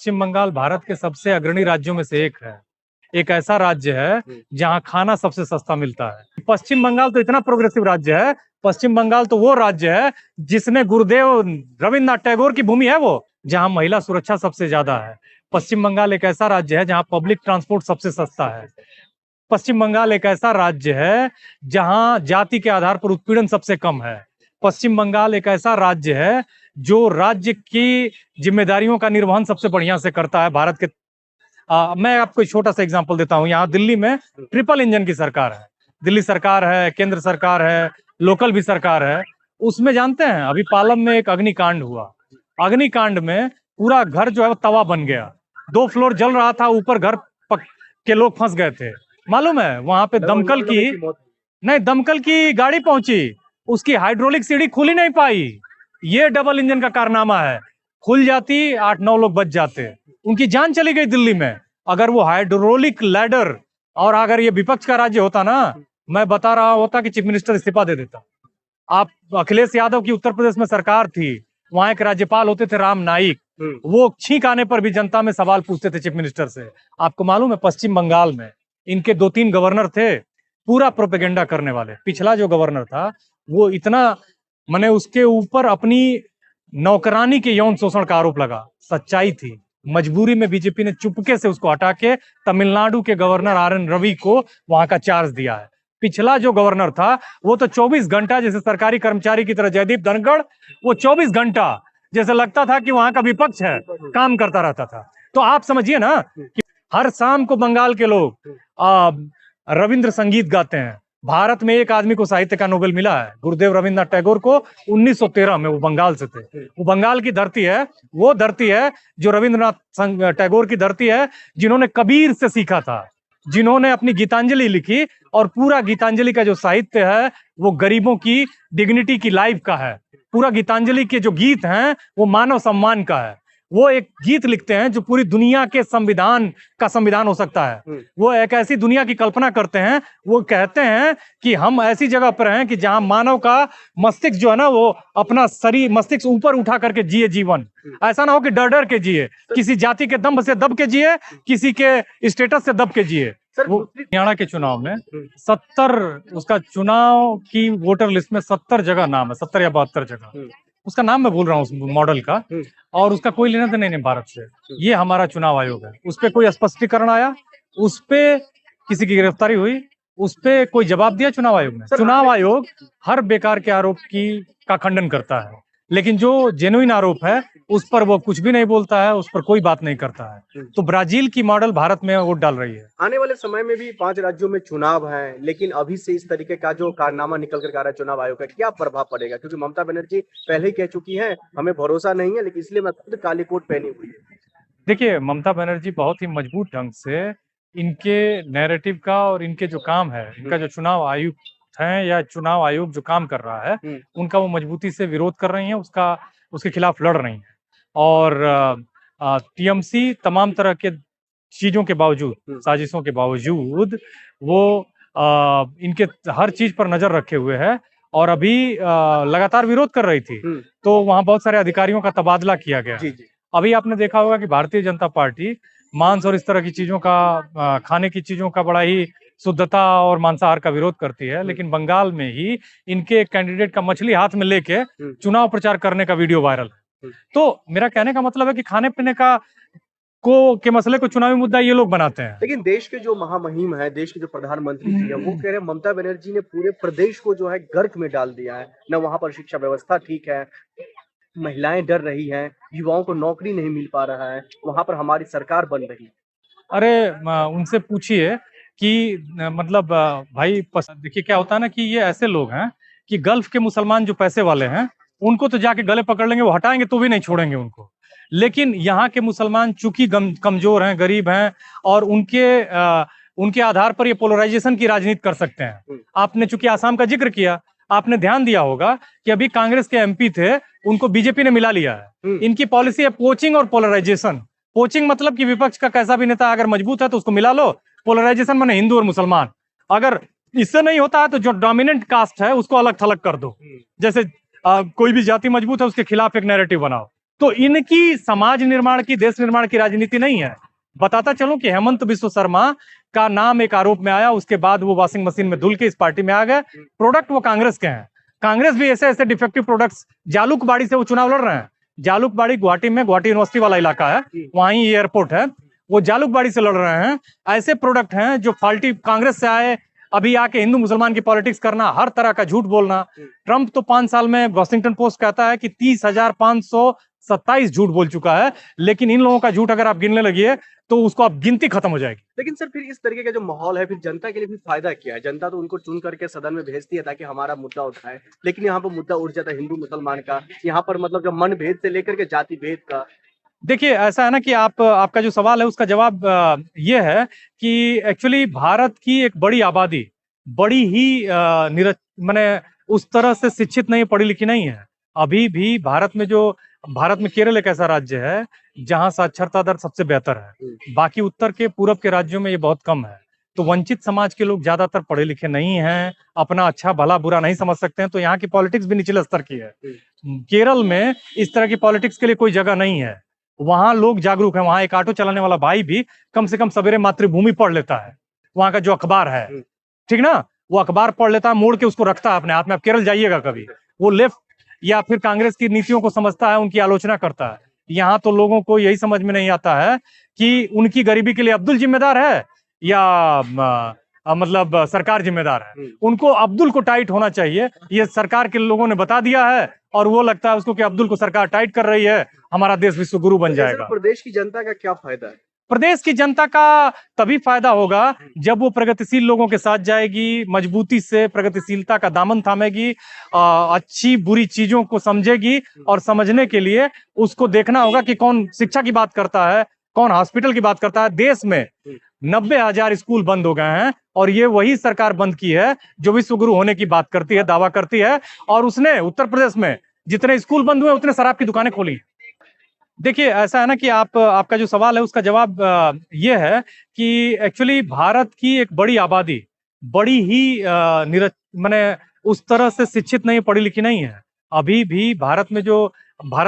पश्चिम बंगाल भारत के सबसे अग्रणी राज्यों में से एक है। एक ऐसा राज्य है जहां खाना सबसे सस्ता मिलता है। पश्चिम बंगाल तो इतना प्रोग्रेसिव राज्य है। पश्चिम बंगाल तो वो राज्य है जिसमें गुरुदेव रविन्द्रनाथ टैगोर की भूमि है, वो जहां महिला सुरक्षा सबसे ज्यादा है। पश्चिम बंगाल एक ऐसा राज्य है जहां पब्लिक ट्रांसपोर्ट सबसे सस्ता है। पश्चिम बंगाल एक ऐसा राज्य है जहां जाति के आधार पर उत्पीड़न सबसे कम है। पश्चिम बंगाल एक ऐसा राज्य है जो राज्य की जिम्मेदारियों का निर्वहन सबसे बढ़िया से करता है भारत के। मैं आपको एक छोटा सा एग्जांपल देता हूं। यहाँ दिल्ली में ट्रिपल इंजन की सरकार है। दिल्ली सरकार है, केंद्र सरकार है, लोकल भी सरकार है। उसमें जानते हैं अभी पालम में एक अग्निकांड हुआ। अग्निकांड में पूरा घर जो है वो तवा बन गया। 2 फ्लोर जल रहा था, ऊपर घर के लोग फंस गए थे। मालूम है वहां पे दमकल की गाड़ी पहुंची, उसकी हाइड्रोलिक सीढ़ी खुल ही नहीं पाई। ये डबल इंजन का कारनामा है। खुल जाती 8-9 लोग बच जाते, उनकी जान चली गई दिल्ली में। अगर वो हाइड्रोलिक लैडर और अगर ये विपक्ष का राज्य होता ना, मैं बता रहा होता कि चीफ मिनिस्टर इस्तीफा दे देता। आप अखिलेश यादव की उत्तर प्रदेश में सरकार थी, वहां एक राज्यपाल होते थे राम नाईक। वो छींक आने पर भी जनता में सवाल पूछते थे चीफ मिनिस्टर से। आपको मालूम है पश्चिम बंगाल में इनके 2-3 गवर्नर थे पूरा प्रोपेगेंडा करने वाले। पिछला जो गवर्नर था वो इतना, मैंने उसके ऊपर अपनी नौकरानी के यौन शोषण का आरोप लगा। सच्चाई थी, मजबूरी में बीजेपी ने चुपके से उसको हटा के तमिलनाडु के गवर्नर RN रवि को वहां का चार्ज दिया है। पिछला जो गवर्नर था वो तो 24 घंटा जैसे सरकारी कर्मचारी की तरह, जयदीप धनखड़, वो 24 घंटा जैसे लगता था कि वहां का विपक्ष है, काम करता रहता था। तो आप समझिए ना कि हर शाम को बंगाल के लोग रविंद्र संगीत गाते हैं। भारत में एक आदमी को साहित्य का नोबेल मिला है, गुरुदेव रविन्द्रनाथ टैगोर को 1913 में। वो बंगाल से थे। वो बंगाल की धरती है, वो धरती है जो रविन्द्रनाथ टैगोर की धरती है, जिन्होंने कबीर से सीखा था, जिन्होंने अपनी गीतांजलि लिखी। और पूरा गीतांजलि का जो साहित्य है वो गरीबों की डिग्निटी की लाइफ का है। पूरा गीतांजलि के जो गीत हैं वो मानव सम्मान का है। वो एक गीत लिखते हैं जो पूरी दुनिया के संविधान का संविधान हो सकता है। वो एक ऐसी दुनिया की कल्पना करते हैं। वो कहते हैं कि हम ऐसी जगह पर हैं कि जहां मानव का मस्तिष्क जो है ना, वो अपना शरीर मस्तिष्क ऊपर उठा करके जिए जीवन। ऐसा ना हो कि डर डर के जिए, किसी जाति के दम से दब के जिए, किसी के स्टेटस से दब के जिए। वो हरियाणा के चुनाव में 70 उसका चुनाव की वोटर लिस्ट में 70 जगह नाम है, 70 या 72 जगह। उसका नाम मैं भूल रहा हूँ उस मॉडल का, और उसका कोई लेना देना नहीं भारत से। ये हमारा चुनाव आयोग है। उस पर कोई स्पष्टीकरण आया, उस पे किसी की गिरफ्तारी हुई, उस पे कोई जवाब दिया चुनाव आयोग ने? चुनाव आयोग हर बेकार के आरोप का खंडन करता है, लेकिन जो जेन्युइन आरोप है उस पर वो कुछ भी नहीं बोलता है, उस पर कोई बात नहीं करता है। तो ब्राजील की मॉडल भारत में वोट डाल रही है। आने वाले समय में भी 5 राज्यों में चुनाव है, लेकिन अभी से इस तरीके का जो कारनामा निकल कर आ रहा है चुनाव आयोग का, क्या प्रभाव पड़ेगा? क्योंकि ममता बनर्जी पहले ही कह चुकी हैं हमें भरोसा नहीं है, लेकिन इसलिए मैं खुद काली कोट पहनी हुई है। देखिए, ममता बनर्जी बहुत ही मजबूत ढंग से इनके नैरेटिव का और इनके जो काम है, इनका जो चुनाव आयुक्त है या चुनाव आयोग जो काम कर रहा है, उनका वो मजबूती से विरोध कर रही है, उसके खिलाफ लड़ रही है। और टीएमसी तमाम तरह के चीजों के बावजूद, साजिशों के बावजूद, वो इनके हर चीज पर नजर रखे हुए है और अभी लगातार विरोध कर रही थी। तो वहां बहुत सारे अधिकारियों का तबादला किया गया। अभी आपने देखा होगा कि भारतीय जनता पार्टी मांस और इस तरह की चीजों का, खाने की चीजों का बड़ा ही शुद्धता और मांसाहार का विरोध करती है, लेकिन बंगाल में ही इनके कैंडिडेट का मछली हाथ में लेके चुनाव प्रचार करने का वीडियो वायरल है। तो मेरा कहने का मतलब है कि खाने पीने के मसले को चुनावी मुद्दा ये लोग बनाते हैं। लेकिन देश के जो महामहिम है, देश के जो प्रधानमंत्री जी है, वो कह रहे हैं ममता बनर्जी ने पूरे प्रदेश को जो है गर्क में डाल दिया है। न वहां पर शिक्षा व्यवस्था ठीक है, महिलाएं डर रही हैं, युवाओं को नौकरी नहीं मिल पा रहा है, वहां पर हमारी सरकार बन रही है। अरे उनसे पूछिए कि मतलब भाई देखिए क्या होता है ना कि ये ऐसे लोग हैं कि गल्फ के मुसलमान जो पैसे वाले हैं उनको तो जाके गले पकड़ लेंगे, वो हटाएंगे तो भी नहीं छोड़ेंगे उनको। लेकिन यहाँ के मुसलमान चूंकि कमजोर हैं, गरीब हैं, और उनके आधार पर ये पोलराइजेशन की राजनीति कर सकते हैं। आपने चूंकि आसाम का जिक्र किया, आपने ध्यान दिया होगा कि अभी कांग्रेस के MP थे, उनको बीजेपी ने मिला लिया है। इनकी पॉलिसी है पोचिंग और पोलराइजेशन। पोचिंग मतलब कि विपक्ष का कैसा भी नेता अगर मजबूत है तो उसको मिला लो। पोलराइजेशन माने हिंदू और मुसलमान। अगर इससे नहीं होता है तो जो डोमिनेंट कास्ट है उसको अलग थलग कर दो। जैसे कोई भी जाति मजबूत है उसके खिलाफ एक नैरेटिव बनाओ। तो इनकी समाज निर्माण की, देश निर्माण की राजनीति नहीं है। बताता चलूं कि हेमंत बिस्व शर्मा का नाम एक आरोप में आया, उसके बाद वो वॉशिंग मशीन में धुल के इस पार्टी में आ गए। प्रोडक्ट वो कांग्रेस के हैं। कांग्रेस भी ऐसे ऐसे डिफेक्टिव प्रोडक्ट्स, जालूकबाड़ी से वो चुनाव लड़ रहे हैं। जालूकबाड़ी गुवाहाटी में, गुवाहाटी यूनिवर्सिटी वाला इलाका है, वहीं एयरपोर्ट है, वो जालूकबाड़ी से लड़ रहे हैं। ऐसे प्रोडक्ट हैं जो फाल्टी कांग्रेस से आए, अभी आके हिंदू मुसलमान की पॉलिटिक्स करना, हर तरह का झूठ बोलना। ट्रंप तो 5 साल में, वॉशिंगटन पोस्ट कहता है कि 30,527 झूठ बोल चुका है, लेकिन इन लोगों का झूठ अगर आप गिनने लगिए तो उसको आप गिनती खत्म हो जाएगी। लेकिन सर फिर इस तरीके का जो माहौल है, फिर जनता के लिए भी फायदा क्या है? जनता तो उनको चुन करके सदन में भेजती है ताकि हमारा मुद्दा उठाए, लेकिन यहाँ पर मुद्दा उठ जाता है हिंदू मुसलमान का, यहाँ पर मतलब जो मन भेद से लेकर के जाति भेद का। देखिए, ऐसा है ना कि आपका जो सवाल है उसका जवाब ये है कि एक्चुअली भारत की एक बड़ी आबादी बड़ी ही माने उस तरह से शिक्षित नहीं, पढ़ी लिखी नहीं है। अभी भी भारत में केरल एक ऐसा राज्य है जहां साक्षरता दर सबसे बेहतर है। बाकी उत्तर के, पूरब के राज्यों में ये बहुत कम है। तो वंचित समाज के लोग ज्यादातर पढ़े लिखे नहीं हैं, अपना अच्छा भला बुरा नहीं समझ सकते हैं, तो यहाँ की पॉलिटिक्स भी निचले स्तर की है। केरल में इस तरह की पॉलिटिक्स के लिए कोई जगह नहीं है। वहां लोग जागरूक है। वहां एक ऑटो चलाने वाला भाई भी कम से कम सवेरे मातृभूमि पढ़ लेता है, वहां का जो अखबार है, ठीक ना, वो अखबार पढ़ लेता है, मोड़ के उसको रखता है अपने हाथ में। आप केरल जाइएगा कभी, वो लेफ्ट या फिर कांग्रेस की नीतियों को समझता है, उनकी आलोचना करता है। यहाँ तो लोगों को यही समझ में नहीं आता है कि उनकी गरीबी के लिए अब्दुल जिम्मेदार है या मतलब सरकार जिम्मेदार है। उनको अब्दुल को टाइट होना चाहिए, ये सरकार के लोगों ने बता दिया है, और वो लगता है उसको कि अब्दुल को सरकार टाइट कर रही है, हमारा देश विश्व गुरु बन जाएगा। प्रदेश की जनता का क्या फायदा है? प्रदेश की जनता का तभी फायदा होगा जब वो प्रगतिशील लोगों के साथ जाएगी, मजबूती से प्रगतिशीलता का दामन थामेगी, अच्छी बुरी चीजों को समझेगी, और समझने के लिए उसको देखना होगा कि कौन शिक्षा की बात करता है, कौन हॉस्पिटल की बात करता है। देश में 90,000 स्कूल बंद हो गए हैं, और ये वही सरकार बंद की है जो विश्व गुरु होने की बात करती है, दावा करती है। और उसने उत्तर प्रदेश में जितने स्कूल बंद हुए उतने शराब की दुकानें खोली। देखिए, ऐसा है ना कि आपका जो सवाल है उसका जवाब ये है कि एक्चुअली भारत की एक बड़ी आबादी बड़ी ही माने उस तरह से शिक्षित नहीं, पढ़ी लिखी नहीं है। अभी भी भारत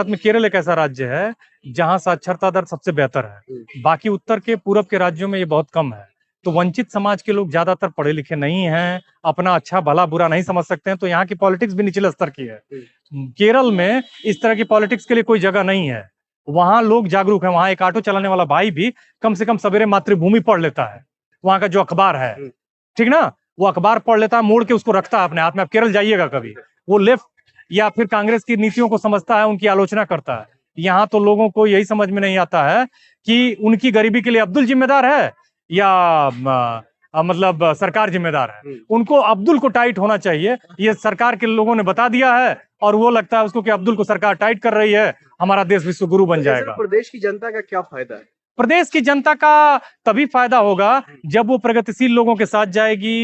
में केरल एक ऐसा राज्य है जहां साक्षरता दर सबसे बेहतर है। बाकी उत्तर के, पूरब के राज्यों में ये बहुत कम है। तो वंचित समाज के लोग ज्यादातर पढ़े लिखे नहीं हैं, अपना अच्छा भला बुरा नहीं समझ सकते हैं, तो यहाँ की पॉलिटिक्स भी निचले स्तर की है। केरल में इस तरह की पॉलिटिक्स के लिए कोई जगह नहीं है। वहां लोग जागरूक है। वहां एक ऑटो चलाने वाला भाई भी कम से कम सवेरे मातृभूमि पढ़ लेता है, वहां का जो अखबार है, ठीक ना, वो अखबार पढ़ लेता है, मोड़ के उसको रखता है अपने हाथ में। आप केरल जाइएगा कभी, वो लेफ्ट या फिर कांग्रेस की नीतियों को समझता है, उनकी आलोचना करता है। यहाँ तो लोगों को यही समझ में नहीं आता है कि उनकी गरीबी के लिए अब्दुल जिम्मेदार है या मतलब सरकार जिम्मेदार है। उनको अब्दुल को टाइट होना चाहिए, ये सरकार के लोगों ने बता दिया है, और वो लगता है उसको कि अब्दुल को सरकार टाइट कर रही है, हमारा देश विश्व गुरु बन जाएगा। प्रदेश की जनता का क्या फायदा है? प्रदेश की जनता का तभी फायदा होगा जब वो प्रगतिशील लोगों के साथ जाएगी,